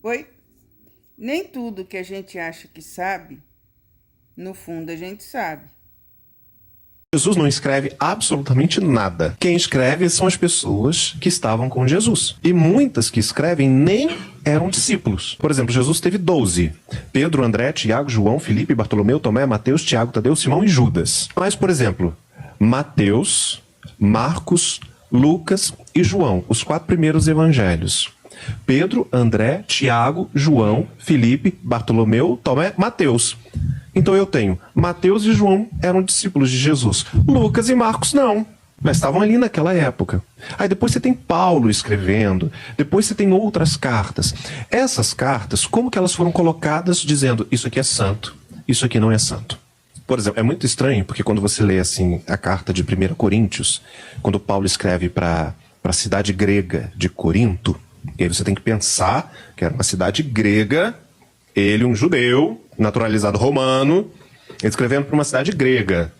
Oi? Nem tudo que a gente acha que sabe, no fundo a gente sabe. Jesus não escreve absolutamente nada. Quem escreve são as pessoas que estavam com Jesus. E muitas que escrevem nem eram discípulos. Por exemplo, Jesus teve 12. Pedro, André, Tiago, João, Filipe, Bartolomeu, Tomé, Mateus, Tiago, Tadeu, Simão e Judas. Mas, por exemplo, Mateus, Marcos, Lucas e João, os 4 primeiros evangelhos. Pedro, André, Tiago, João, Filipe, Bartolomeu, Tomé, Mateus. Então eu tenho Mateus e João eram discípulos de Jesus. Lucas e Marcos não, mas estavam ali naquela época. Aí depois você tem Paulo escrevendo, depois você tem outras cartas. Essas cartas, como que elas foram colocadas dizendo isso aqui é santo, isso aqui não é santo? Por exemplo, é muito estranho porque quando você lê assim a carta de 1 Coríntios, quando Paulo escreve para a cidade grega de Corinto, e aí você tem que pensar que era uma cidade grega, ele um judeu, naturalizado romano, escrevendo para uma cidade grega,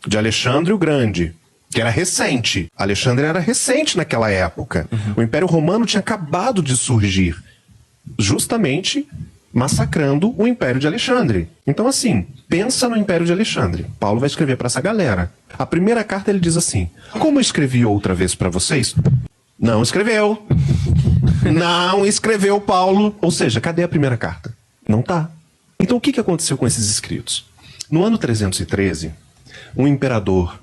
de Alexandre o Grande, que era recente. Alexandre era recente naquela época. O Império Romano tinha acabado de surgir, justamente massacrando o Império de Alexandre. Então assim, pensa no Império de Alexandre. Paulo vai escrever para essa galera. A primeira carta ele diz assim: como eu escrevi outra vez para vocês? Não escreveu. Não escreveu Paulo. Ou seja, cadê a primeira carta? Não tá. Então o que aconteceu com esses escritos? No ano 313, um imperador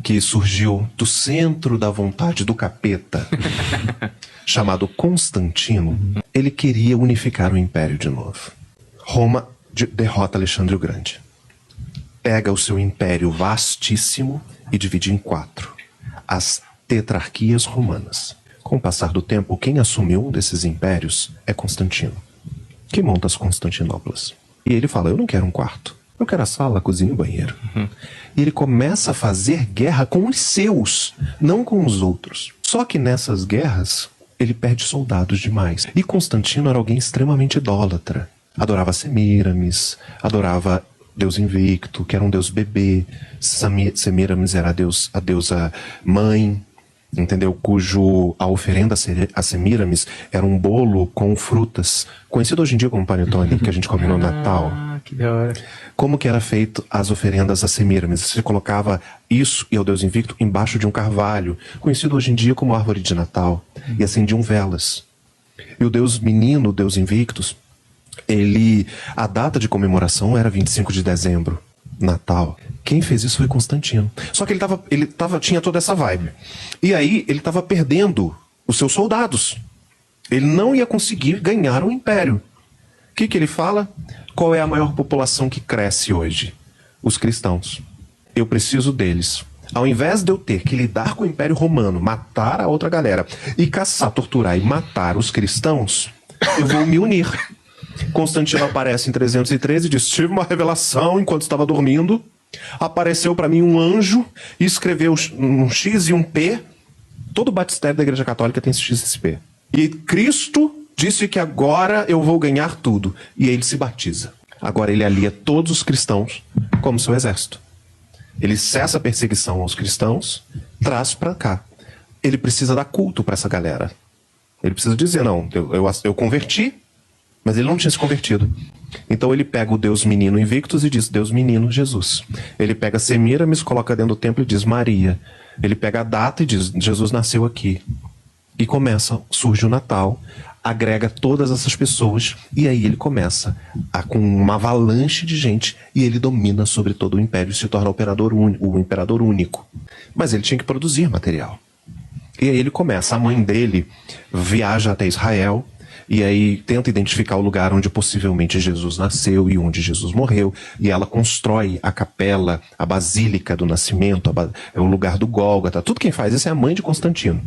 que surgiu do centro da vontade do capeta, chamado Constantino, ele queria unificar o império de novo. Roma derrota Alexandre o Grande. Pega o seu império vastíssimo e divide em 4. As tetrarquias romanas. Com o passar do tempo, quem assumiu um desses impérios é Constantino, que monta as Constantinópolis. E ele fala, eu não quero um quarto, eu quero a sala, a cozinha e o banheiro. E ele começa a fazer guerra com os seus, não com os outros. Só que nessas guerras, ele perde soldados demais. E Constantino era alguém extremamente idólatra. Adorava Semíramis, adorava Deus Invicto, que era um deus bebê. Semíramis era a deusa mãe, entendeu? Cujo a oferenda a Semíramis era um bolo com frutas, conhecido hoje em dia como panetone, que a gente come no Natal. Ah, que da hora. Como que era feito as oferendas a Semíramis? Você colocava isso e ao Deus Invicto embaixo de um carvalho, conhecido hoje em dia como árvore de Natal, e acendiam velas. E o Deus Menino, o Deus Invictus, a data de comemoração era 25 de dezembro. Natal. Quem fez isso foi Constantino. Só que tinha toda essa vibe. E aí ele estava perdendo os seus soldados. Ele não ia conseguir ganhar o império. O que ele fala? Qual é a maior população que cresce hoje? Os cristãos. Eu preciso deles. Ao invés de eu ter que lidar com o Império Romano, matar a outra galera, e caçar, torturar e matar os cristãos, eu vou me unir. Constantino aparece em 313 e diz, tive uma revelação enquanto estava dormindo, apareceu para mim um anjo e escreveu um X e um P. Todo batistério da Igreja Católica tem esse X e esse P. E Cristo disse que agora eu vou ganhar tudo. E ele se batiza. Agora ele alia todos os cristãos como seu exército. Ele cessa a perseguição aos cristãos, traz para cá. Ele precisa dar culto para essa galera. Ele precisa dizer, não, eu converti, mas ele não tinha se convertido. Então ele pega o Deus Menino Invictus e diz, Deus Menino Jesus. Ele pega Semíramis, coloca dentro do templo e diz Maria. Ele pega a data e diz, Jesus nasceu aqui. E surge o Natal, agrega todas essas pessoas, e aí ele começa com uma avalanche de gente, e ele domina sobre todo o império e se torna o imperador único. Mas ele tinha que produzir material. E aí ele começa, a mãe dele viaja até Israel, e aí tenta identificar o lugar onde possivelmente Jesus nasceu e onde Jesus morreu. E ela constrói a capela, a basílica do nascimento, é o lugar do Gólgota. Tudo quem faz isso é a mãe de Constantino.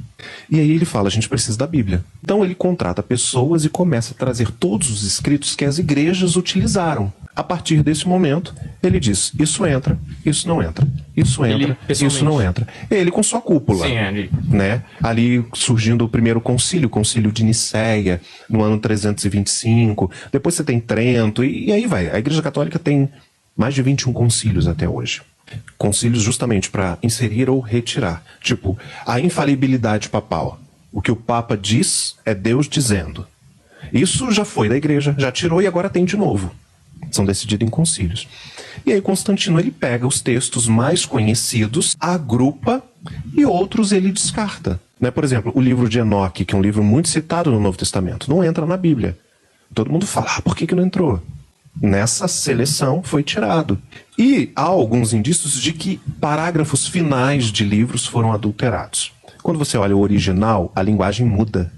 E aí ele fala, a gente precisa da Bíblia. Então ele contrata pessoas e começa a trazer todos os escritos que as igrejas utilizaram. A partir desse momento, ele diz, isso entra, isso não entra. Isso entra, isso não entra. Ele com sua cúpula. Sim, ali. Né? Ali surgindo o primeiro concílio, o concílio de Nicéia, no ano 325. Depois você tem Trento, e aí vai. A Igreja Católica tem mais de 21 concílios até hoje. Concílios justamente para inserir ou retirar. Tipo, a infalibilidade papal. O que o Papa diz é Deus dizendo. Isso já foi da igreja, já tirou e agora tem de novo. São decididos em concílios. E aí Constantino ele pega os textos mais conhecidos, agrupa e outros ele descarta. Né? Por exemplo, o livro de Enoque, que é um livro muito citado no Novo Testamento, não entra na Bíblia. Todo mundo fala, por que não entrou? Nessa seleção foi tirado. E há alguns indícios de que parágrafos finais de livros foram adulterados. Quando você olha o original, a linguagem muda.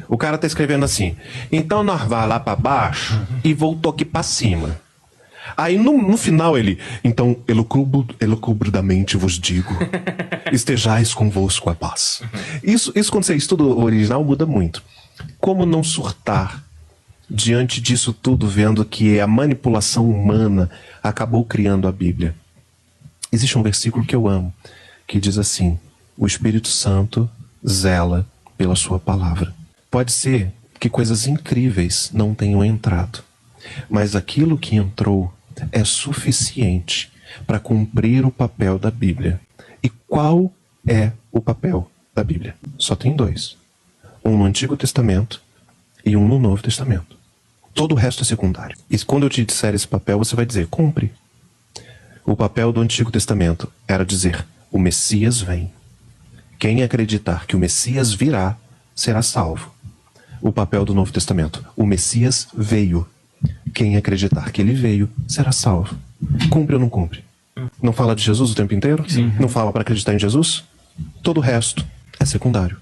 O cara está escrevendo assim, então nós vá lá para baixo e voltou aqui para cima. Aí no final ele, então elucubradamente vos digo, estejais convosco a paz. Isso quando você estuda o original muda muito. Como não surtar diante disso tudo, vendo que a manipulação humana acabou criando a Bíblia? Existe um versículo que eu amo, que diz assim, o Espírito Santo zela pela sua palavra. Pode ser que coisas incríveis não tenham entrado, mas aquilo que entrou é suficiente para cumprir o papel da Bíblia. E qual é o papel da Bíblia? Só tem dois. Um no Antigo Testamento e um no Novo Testamento. Todo o resto é secundário. E quando eu te disser esse papel, você vai dizer, cumpre. O papel do Antigo Testamento era dizer, o Messias vem. Quem acreditar que o Messias virá, será salvo. O papel do Novo Testamento, o Messias veio. Quem acreditar que ele veio, será salvo. Cumpre ou não cumpre? Não fala de Jesus o tempo inteiro? Sim. Não fala para acreditar em Jesus? Todo o resto é secundário.